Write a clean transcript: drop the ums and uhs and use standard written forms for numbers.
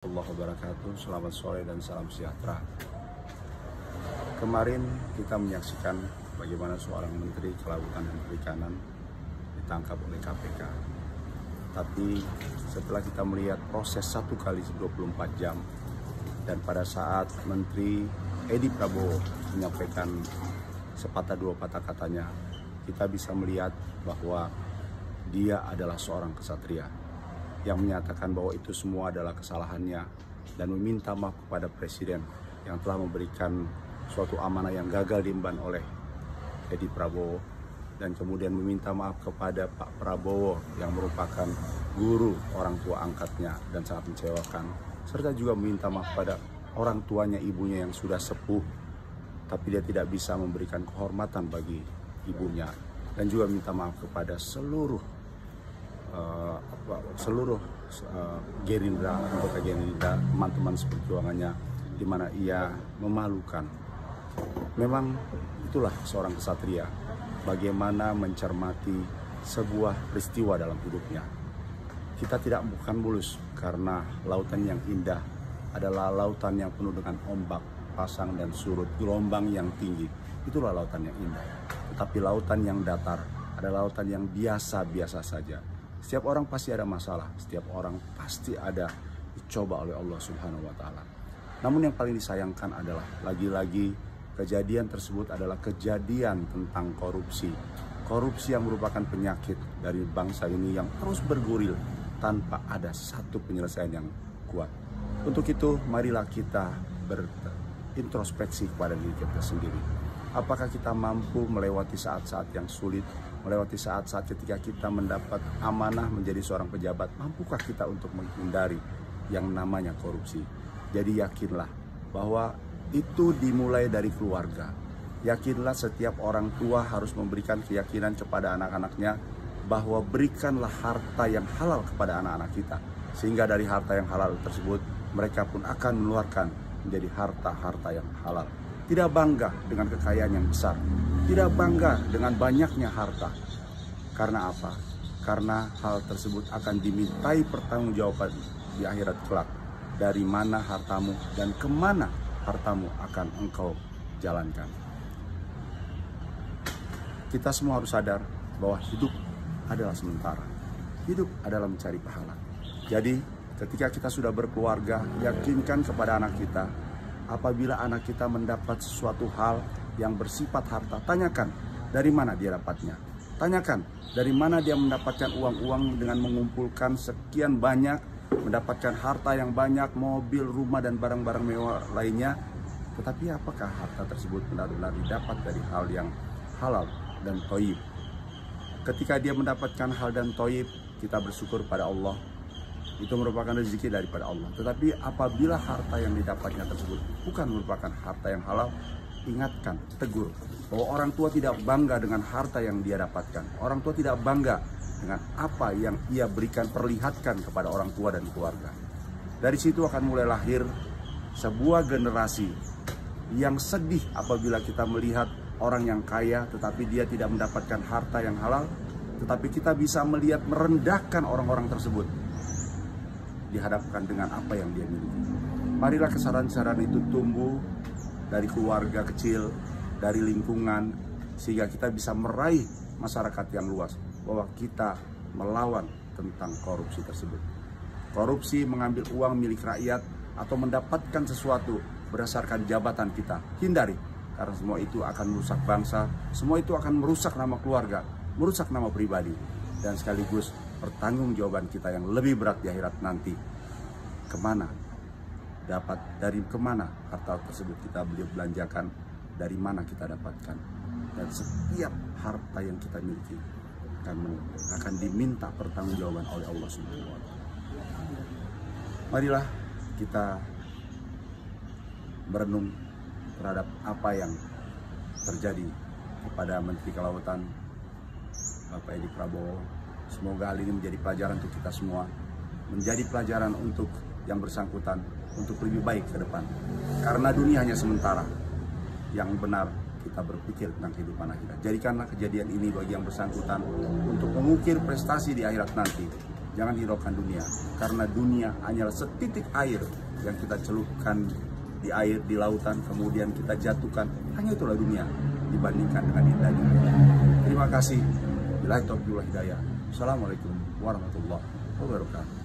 Warahmatullahi wabarakatuh. Selamat sore dan salam sejahtera. Kemarin kita menyaksikan bagaimana seorang Menteri Kelautan dan Perikanan ditangkap oleh KPK. Tapi setelah kita melihat proses 1 kali 24 jam dan pada saat Menteri Edi Prabowo menyampaikan sepatah dua patah katanya, kita bisa melihat bahwa dia adalah seorang kesatria yang menyatakan bahwa itu semua adalah kesalahannya dan meminta maaf kepada Presiden yang telah memberikan suatu amanah yang gagal diemban oleh Edi Prabowo, dan kemudian meminta maaf kepada Pak Prabowo yang merupakan guru orang tua angkatnya dan sangat mengecewakan, serta juga meminta maaf pada orang tuanya, ibunya yang sudah sepuh tapi dia tidak bisa memberikan kehormatan bagi ibunya, dan juga minta maaf kepada seluruh Gerindra, anggota Gerindra, teman-teman seperjuangannya, di mana ia memalukan. Memang itulah seorang kesatria, bagaimana mencermati sebuah peristiwa dalam hidupnya. Kita tidak bukan mulus, karena lautan yang indah adalah lautan yang penuh dengan ombak, pasang dan surut, gelombang yang tinggi. Itulah lautan yang indah. Tetapi lautan yang datar adalah lautan yang biasa-biasa saja. Setiap orang pasti ada masalah, setiap orang pasti ada dicoba oleh Allah Subhanahu wa Ta'ala. Namun yang paling disayangkan adalah lagi-lagi kejadian tersebut adalah kejadian tentang korupsi. Korupsi yang merupakan penyakit dari bangsa ini yang terus berguril tanpa ada satu penyelesaian yang kuat. Untuk itu, marilah kita berintrospeksi kepada diri kita sendiri. Apakah kita mampu melewati saat-saat yang sulit, melewati saat-saat ketika kita mendapat amanah menjadi seorang pejabat? Mampukah kita untuk menghindari yang namanya korupsi? Jadi yakinlah bahwa itu dimulai dari keluarga. Yakinlah setiap orang tua harus memberikan keyakinan kepada anak-anaknya bahwa berikanlah harta yang halal kepada anak-anak kita, sehingga dari harta yang halal tersebut mereka pun akan mengeluarkan menjadi harta-harta yang halal. Tidak bangga dengan kekayaan yang besar, tidak bangga dengan banyaknya harta. Karena apa? Karena hal tersebut akan dimintai pertanggungjawaban di akhirat kelak. Dari mana hartamu dan kemana hartamu akan engkau jalankan. Kita semua harus sadar bahwa hidup adalah sementara. Hidup adalah mencari pahala. Jadi ketika kita sudah berkeluarga, yakinkan kepada anak kita, apabila anak kita mendapat sesuatu hal yang bersifat harta, tanyakan dari mana dia dapatnya. Tanyakan dari mana dia mendapatkan uang-uang dengan mengumpulkan sekian banyak, mendapatkan harta yang banyak, mobil, rumah, dan barang-barang mewah lainnya. Tetapi apakah harta tersebut benar-benar didapat dari hal yang halal dan thayyib? Ketika dia mendapatkan hal dan thayyib, kita bersyukur pada Allah. Itu merupakan rezeki daripada Allah. Tetapi apabila harta yang didapatnya tersebut bukan merupakan harta yang halal, ingatkan, tegur bahwa orang tua tidak bangga dengan harta yang dia dapatkan. Orang tua tidak bangga dengan apa yang ia berikan, perlihatkan kepada orang tua dan keluarga. Dari situ akan mulai lahir sebuah generasi yang sedih apabila kita melihat orang yang kaya tetapi dia tidak mendapatkan harta yang halal, tetapi kita bisa melihat merendahkan orang-orang tersebut dihadapkan dengan apa yang dia miliki. Marilah kesadaran-kesadaran itu tumbuh dari keluarga kecil, dari lingkungan, sehingga kita bisa meraih masyarakat yang luas bahwa kita melawan tentang korupsi tersebut. Korupsi mengambil uang milik rakyat atau mendapatkan sesuatu berdasarkan jabatan kita, hindari, karena semua itu akan merusak bangsa, semua itu akan merusak nama keluarga, merusak nama pribadi, dan sekaligus pertanggungjawaban kita yang lebih berat di akhirat nanti. Dari kemana harta tersebut kita belanjakan, dari mana kita dapatkan, dan setiap harta yang kita miliki akan diminta pertanggungjawaban oleh Allah Subhanahu wa Ta'ala. Marilah kita berenung terhadap apa yang terjadi kepada Menteri Kelautan Bapak Edi Prabowo. Semoga hal ini menjadi pelajaran untuk kita semua, menjadi pelajaran untuk yang bersangkutan untuk lebih baik ke depan. Karena dunia hanya sementara. Yang benar kita berpikir tentang kehidupan akhirat. Jadikanlah kejadian ini bagi yang bersangkutan untuk mengukir prestasi di akhirat nanti. Jangan hiraukan dunia, karena dunia hanyalah setitik air yang kita celupkan di air, di lautan, kemudian kita jatuhkan. Hanya itulah dunia dibandingkan dengan indahnya. Terima kasih. Billahi taufiq wal hidayah. Assalamualaikum warahmatullahi wabarakatuh.